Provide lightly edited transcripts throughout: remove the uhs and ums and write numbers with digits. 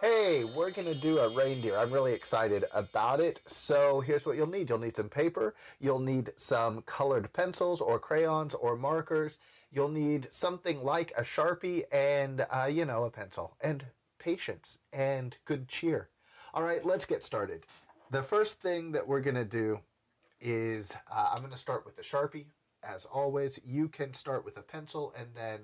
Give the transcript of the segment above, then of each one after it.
Hey, we're going to do a reindeer. I'm really excited about it. So here's what you'll need. You'll need some paper. You'll need some colored pencils or crayons or markers. You'll need something like a Sharpie and, a pencil. And patience and good cheer. All right, let's get started. The first thing that we're going to do is I'm going to start with the Sharpie. As always, you can start with a pencil and then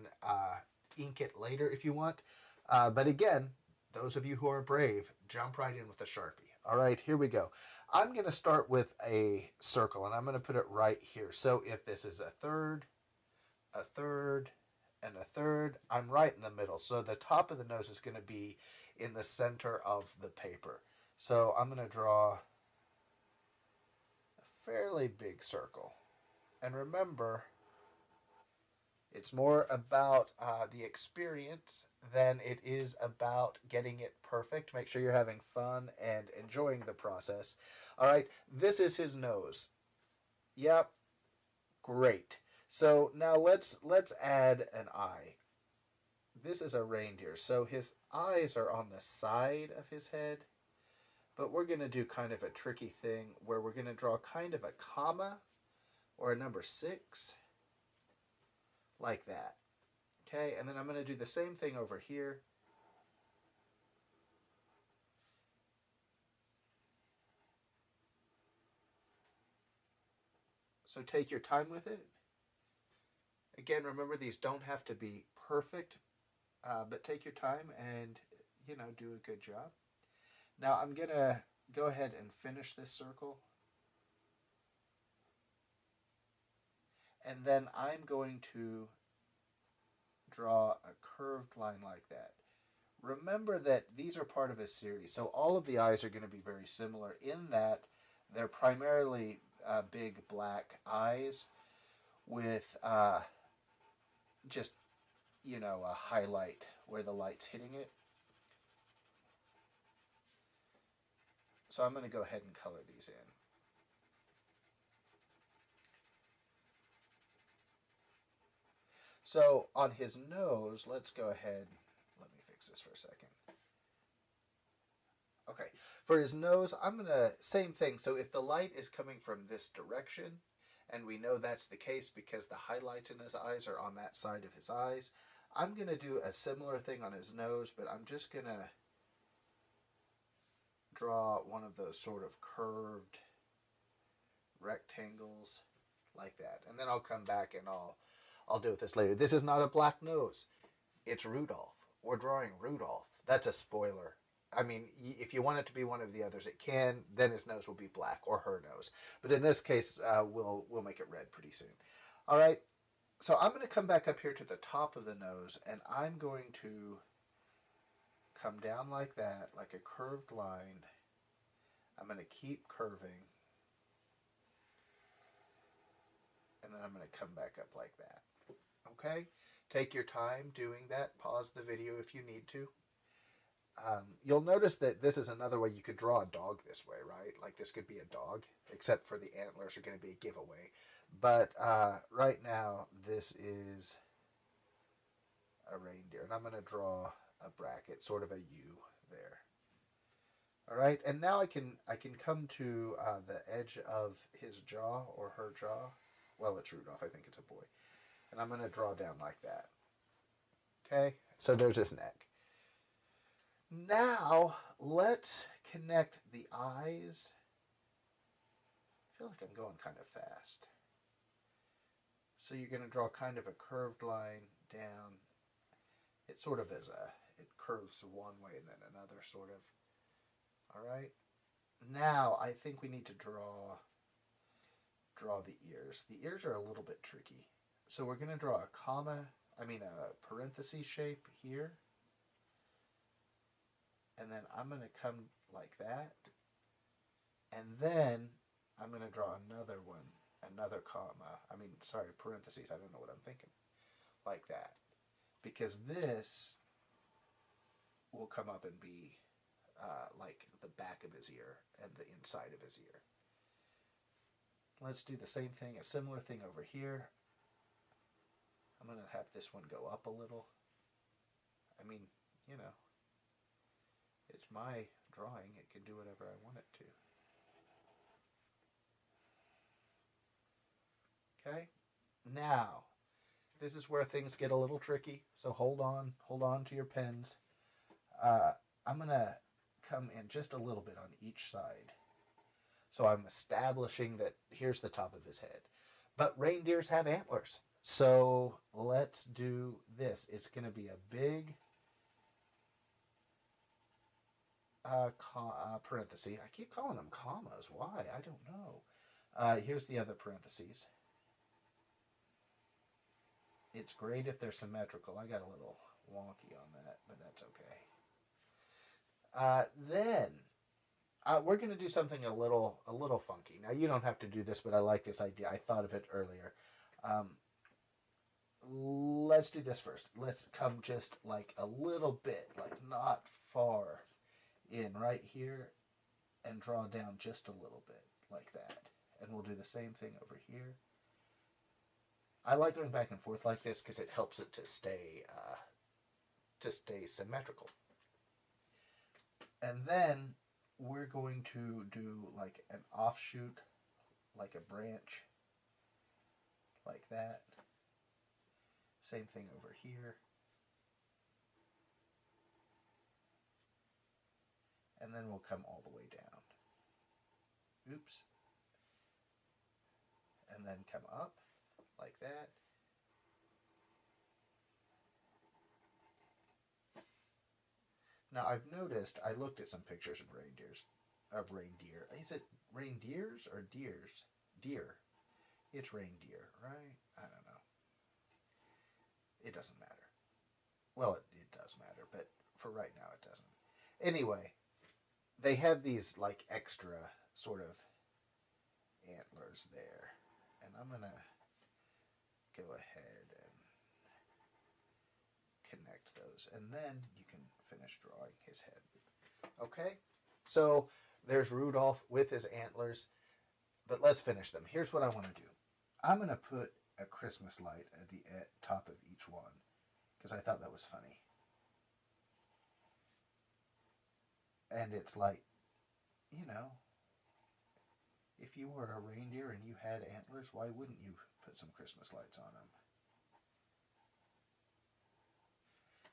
ink it later if you want. But again, those of you who are brave, jump right in with a Sharpie. All right, here we go. I'm going to start with a circle, and I'm going to put it right here. So if this is a third, and a third, I'm right in the middle. So the top of the nose is going to be in the center of the paper. So I'm going to draw a fairly big circle. And remember, it's more about the experience than it is about getting it perfect. Make sure you're having fun and enjoying the process. All right, this is his nose. Yep, great. So now let's add an eye. This is a reindeer, so his eyes are on the side of his head. But we're going to do kind of a tricky thing where we're going to draw kind of a comma or a number 6 like that. Okay, and then I'm going to do the same thing over here. So take your time with it. Again, remember these don't have to be perfect, but take your time and, do a good job. Now I'm going to go ahead and finish this circle. And then I'm going to draw a curved line like that. Remember that these are part of a series, so all of the eyes are going to be very similar in that they're primarily big black eyes with just, a highlight where the light's hitting it. So I'm going to go ahead and color these in. So on his nose, let's go ahead, let me fix this for a second. Okay, for his nose, I'm going to, same thing. So if the light is coming from this direction, and we know that's the case because the highlights in his eyes are on that side of his eyes, I'm going to do a similar thing on his nose, but I'm just going to draw one of those sort of curved rectangles like that. And then I'll come back and I'll deal with this later. This is not a black nose. It's Rudolph. We're drawing Rudolph. That's a spoiler. I mean, if you want it to be one of the others, it can. Then his nose will be black, or her nose. But in this case, we'll make it red pretty soon. All right. So I'm going to come back up here to the top of the nose, and I'm going to come down like that, like a curved line. I'm going to keep curving, and then I'm going to come back up like that. Okay? Take your time doing that. Pause the video if you need to. You'll notice that this is another way you could draw a dog this way, right? Like this could be a dog, except for the antlers are going to be a giveaway. But right now, this is a reindeer. And I'm going to draw a bracket, sort of a U there. All right, and now I can come to the edge of his jaw or her jaw. Well, it's Rudolph. I think it's a boy. And I'm going to draw down like that. Okay, so there's his neck. Now, let's connect the eyes. I feel like I'm going kind of fast. So you're going to draw kind of a curved line down. It sort of is it curves one way and then another sort of. All right. Now, I think we need to draw the ears. The ears are a little bit tricky. So we're going to draw a parenthesis shape here. And then I'm going to come like that. And then I'm going to draw another one, another parentheses. I don't know what I'm thinking. Like that. Because this will come up and be like the back of his ear and the inside of his ear. Let's do the same thing, a similar thing over here. I'm going to have this one go up a little. It's my drawing. It can do whatever I want it to. Okay? Now, this is where things get a little tricky, so hold on to your pens. I'm going to come in just a little bit on each side. So I'm establishing that here's the top of his head. But reindeers have antlers. So let's do this. It's going to be a big parenthesis. I keep calling them commas. Why? I don't know. Here's the other parentheses. It's great if they're symmetrical. I got a little wonky on that, but that's okay. Then we're going to do something a little funky. Now you don't have to do this, but I like this idea. I thought of it earlier. Let's do this first. Let's come just like a little bit, like not far in right here, and draw down just a little bit like that. And we'll do the same thing over here. I like going back and forth like this because it helps it to stay symmetrical. And then we're going to do like an offshoot, like a branch, like that. Same thing over here. And then we'll come all the way down. Oops. And then come up like that. Now I've noticed, I looked at some pictures of reindeer. Is it reindeers or deers? Deer. It's reindeer, right? I don't know. It doesn't matter. Well, it does matter, but for right now it doesn't. Anyway, they have these like extra sort of antlers there. And I'm going to go ahead and connect those. And then you can finish drawing his head. Okay? So there's Rudolph with his antlers. But let's finish them. Here's what I want to do. I'm going to put a Christmas light at the top of each one because I thought that was funny. And it's like, you know, if you were a reindeer and you had antlers, why wouldn't you put some Christmas lights on them?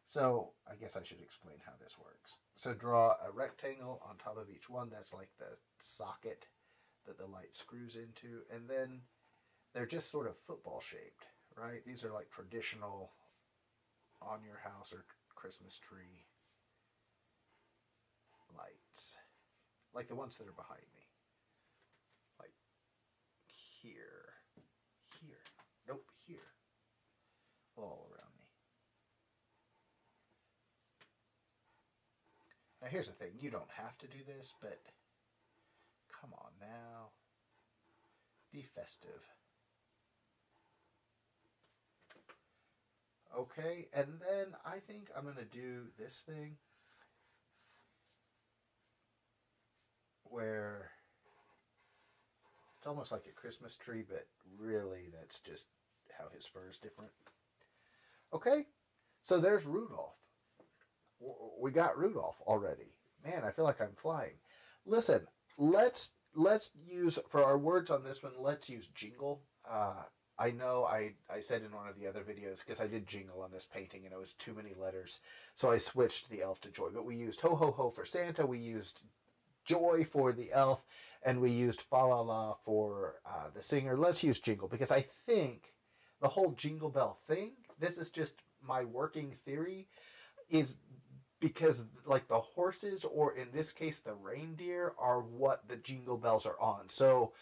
So I guess I should explain how this works. So draw a rectangle on top of each one. That's like the socket that the light screws into. And then they're just sort of football shaped, right? These are like traditional on your house or Christmas tree lights. Like the ones that are behind me. Like here. Nope, here. All around me. Now here's the thing. You don't have to do this, but come on now. Be festive. Okay, and then I think I'm going to do this thing where it's almost like a Christmas tree, but really that's just how his fur is different. Okay, so there's Rudolph. We got Rudolph already. Man, I feel like I'm flying. Listen, let's use, for our words on this one, let's use jingle. I know I said in one of the other videos, because I did jingle on this painting and it was too many letters, so I switched the elf to joy. But we used ho ho ho for Santa, we used joy for the elf, and we used fa la la for the singer. Let's use jingle, because I think the whole jingle bell thing, this is just my working theory, is because like the horses, or in this case the reindeer, are what the jingle bells are on. So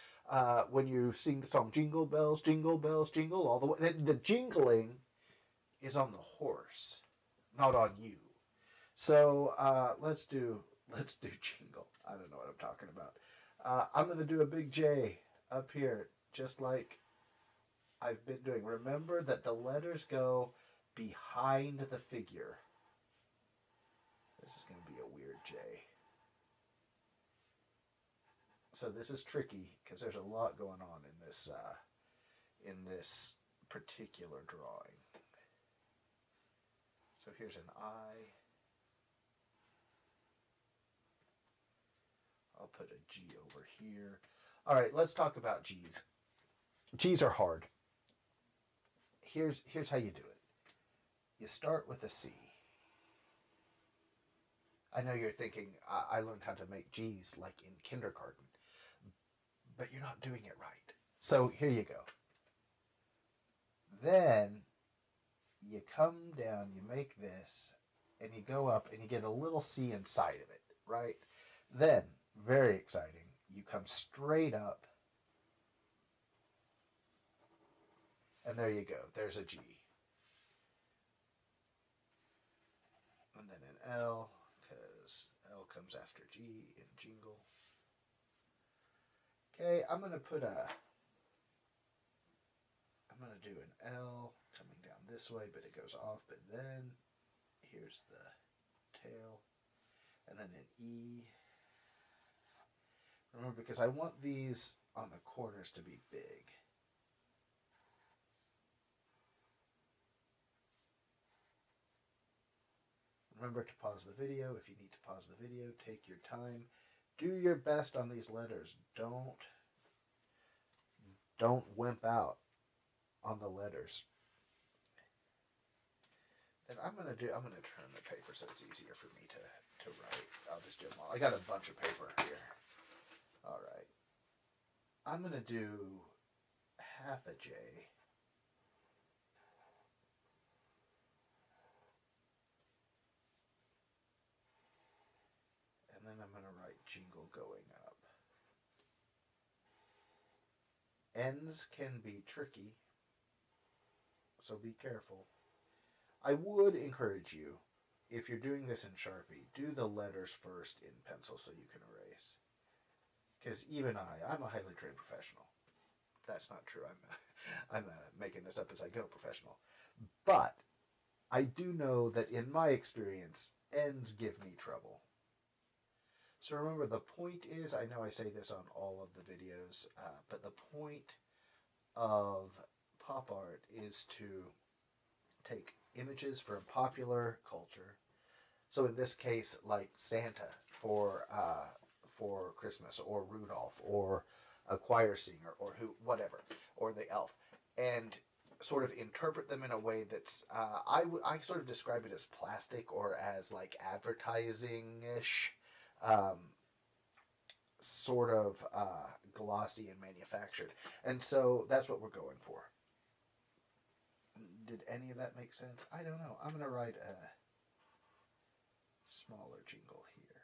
when you sing the song jingle bells jingle all the way, the jingling is on the horse, not on you. So let's do jingle. I don't know what I'm talking about. I'm going to do a big J up here, just like I've been doing. Remember that the letters go behind the figure. This is going to be a weird J. So this is tricky because there's a lot going on in this particular drawing. So here's an I. I'll put a G over here. All right, let's talk about G's. G's are hard. Here's how you do it. You start with a C. I know you're thinking, I learned how to make G's like in kindergarten, but you're not doing it right. So here you go. Then you come down, you make this, and you go up and you get a little C inside of it, right? Then, very exciting, you come straight up, and there you go. There's a G. And then an L, because L comes after G in jingle. Okay, I'm going to do an L coming down this way, but it goes off, but then here's the tail, and then an E. Remember, because I want these on the corners to be big. Remember to pause the video. If you need to pause the video, take your time. Do your best on these letters. Don't wimp out on the letters. Then I'm gonna turn the paper so it's easier for me to write. I'll just do them all. I got a bunch of paper here. All right. I'm gonna do half a J. And then I'm gonna write jingle going up. Ends can be tricky, so be careful. I would encourage you, if you're doing this in Sharpie, do the letters first in pencil so you can erase. Because even I'm a highly trained professional. That's not true. I'm making this up as I go professional. But I do know that in my experience, ends give me trouble. So remember, the point is, I know I say this on all of the videos, but the point of pop art is to take images from popular culture. So in this case, like Santa for Christmas, or Rudolph, or a choir singer, or whatever, or the elf, and sort of interpret them in a way that's I sort of describe it as plastic, or as like advertising-ish, sort of glossy and manufactured. And so that's what we're going for. Did any of that make sense? I don't know. I'm going to write a smaller jingle here.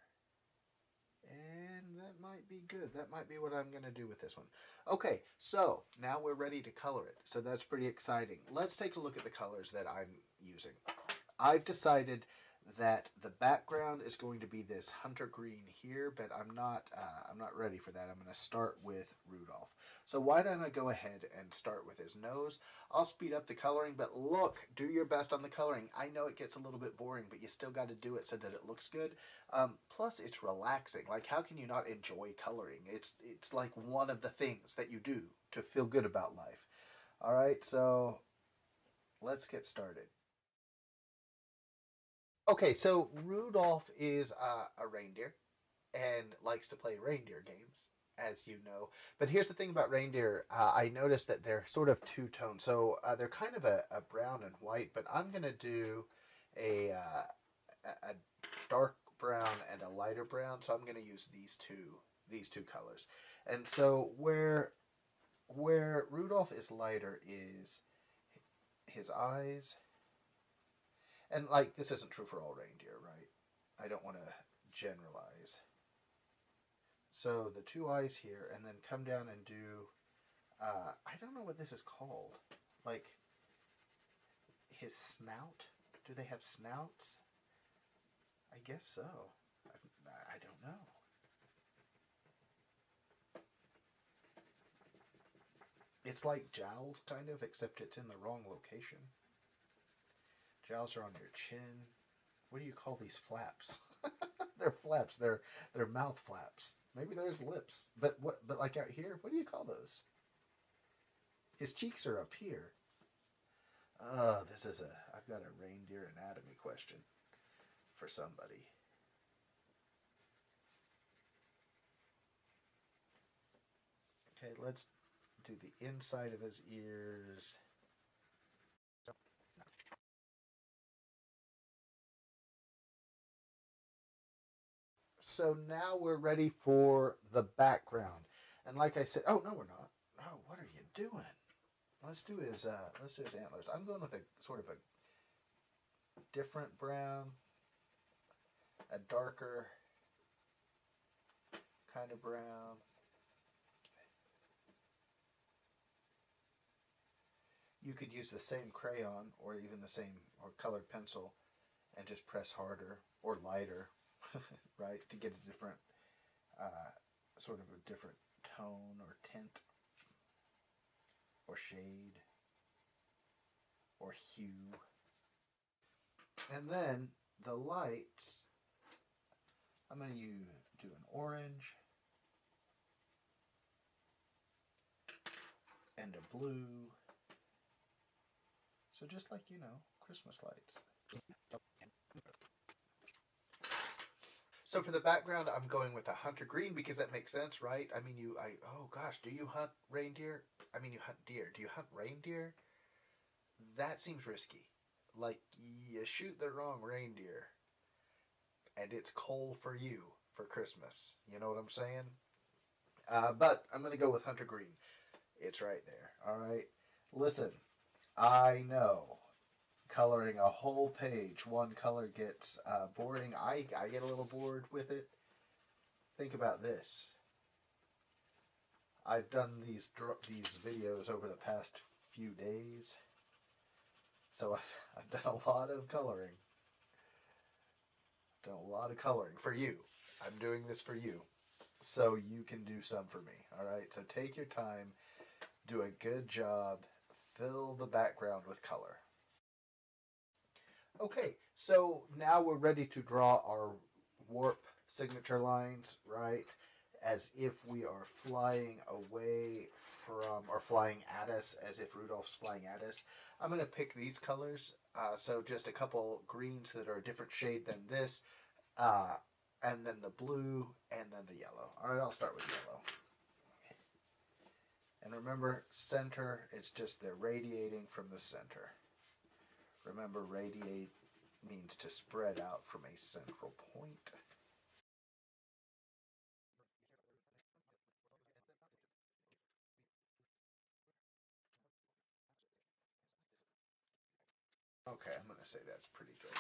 And that might be good. That might be what I'm going to do with this one. Okay, so now we're ready to color it. So that's pretty exciting. Let's take a look at the colors that I'm using. I've decided that the background is going to be this hunter green here, but I'm not ready for that. I'm going to start with Rudolph. So why don't I go ahead and start with his nose? I'll speed up the coloring, but look, do your best on the coloring. I know it gets a little bit boring, but you still got to do it so that it looks good. Plus, it's relaxing. Like, how can you not enjoy coloring? It's like one of the things that you do to feel good about life. All right, so let's get started. Okay, so Rudolph is a reindeer and likes to play reindeer games, as you know. But here's the thing about reindeer. I noticed that they're sort of two-tone. So they're kind of a brown and white, but I'm going to do a dark brown and a lighter brown. So I'm going to use these two colors. And so where Rudolph is lighter is his eyes. And, like, this isn't true for all reindeer, right? I don't want to generalize. So the two eyes here, and then come down and do, I don't know what this is called. Like, his snout? Do they have snouts? I guess so. I don't know. It's like jowls, kind of, except it's in the wrong location. Jowls are on your chin. What do you call these flaps? They're flaps. They're mouth flaps. Maybe there's lips. But like out here, what do you call those? His cheeks are up here. Oh, I've got a reindeer anatomy question for somebody. Okay, let's do the inside of his ears. So now we're ready for the background. And like I said, oh no, we're not. Oh, what are you doing? Let's do his antlers. I'm going with a sort of a different brown, a darker kind of brown. You could use the same crayon or even the same or colored pencil and just press harder or lighter, right, to get a different, sort of a different tone or tint or shade or hue. And then the lights, I'm going to do an orange and a blue. So just like, Christmas lights. So for the background, I'm going with a hunter green because that makes sense, right? I mean, oh gosh, do you hunt reindeer? I mean, you hunt deer. Do you hunt reindeer? That seems risky. Like, you shoot the wrong reindeer, and it's coal for you for Christmas. You know what I'm saying? But I'm going to go with hunter green. It's right there, all right? Listen, I know coloring a whole page, one color gets boring. I get a little bored with it. Think about this. I've done these videos over the past few days, so I've done a lot of coloring. Done a lot of coloring for you. I'm doing this for you, so you can do some for me. All right. So take your time, do a good job, fill the background with color. Okay, so now we're ready to draw our warp signature lines, right? As if we are flying away from, or flying at us, as if Rudolph's flying at us. I'm going to pick these colors, so just a couple greens that are a different shade than this, and then the blue, and then the yellow. All right, I'll start with yellow. And remember, center, it's just they're radiating from the center. Remember, radiate means to spread out from a central point. Okay, I'm going to say that's pretty good.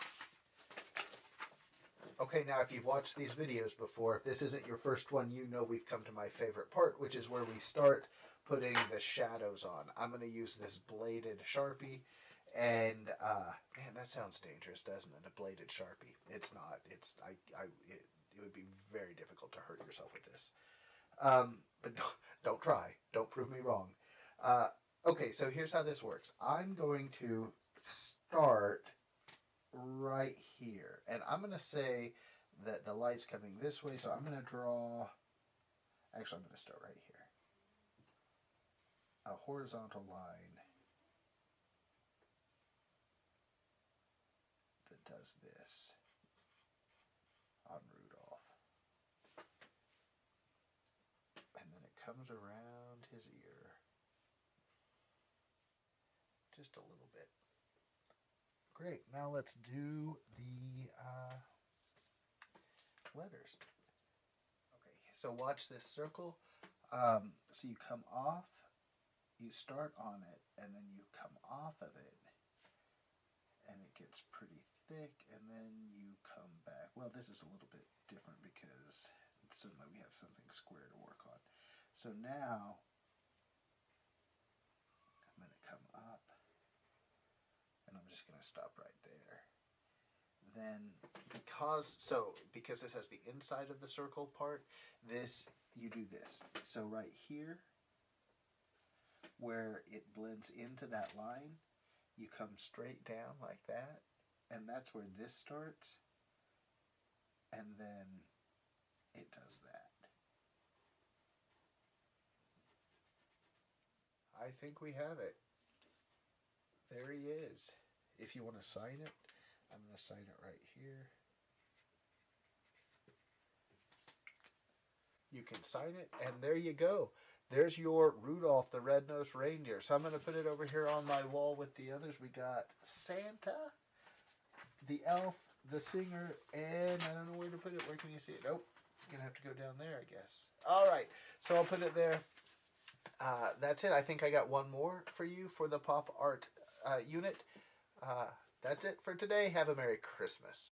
Okay, now if you've watched these videos before, if this isn't your first one, you know we've come to my favorite part, which is where we start putting the shadows on. I'm going to use this bladed Sharpie, and man, that sounds dangerous, doesn't it? A bladed Sharpie. It's not. It would be very difficult to hurt yourself with this. But don't try. Don't prove me wrong. Okay, so here's how this works. I'm going to start right here. And I'm going to say that the light's coming this way, so I'm going to draw... Actually, I'm going to start right here. A horizontal line that does this on Rudolph. And then it comes around his ear. Just a little bit. Great. Now let's do the letters. Okay, so watch this circle. So you come off, you start on it, and then you come off of it, and it gets pretty thick, and then you come back. Well, this is a little bit different because suddenly we have something square to work on. So now I'm going to come up, and I'm just going to stop right there. Then because this has the inside of the circle part, you do this. So right here, where it blends into that line, you come straight down like that, and that's where this starts, and then it does that. I think we have it. There he is. If you want to sign it, I'm going to sign it right here. You can sign it, and there you go. there's your Rudolph the Red-Nosed Reindeer. So I'm going to put it over here on my wall with the others. We got Santa, the elf, the singer, and I don't know where to put it. Where can you see it? Nope. It's going to have to go down there, I guess. All right. So I'll put it there. That's it. I think I got one more for you for the pop art unit. That's it for today. Have a Merry Christmas.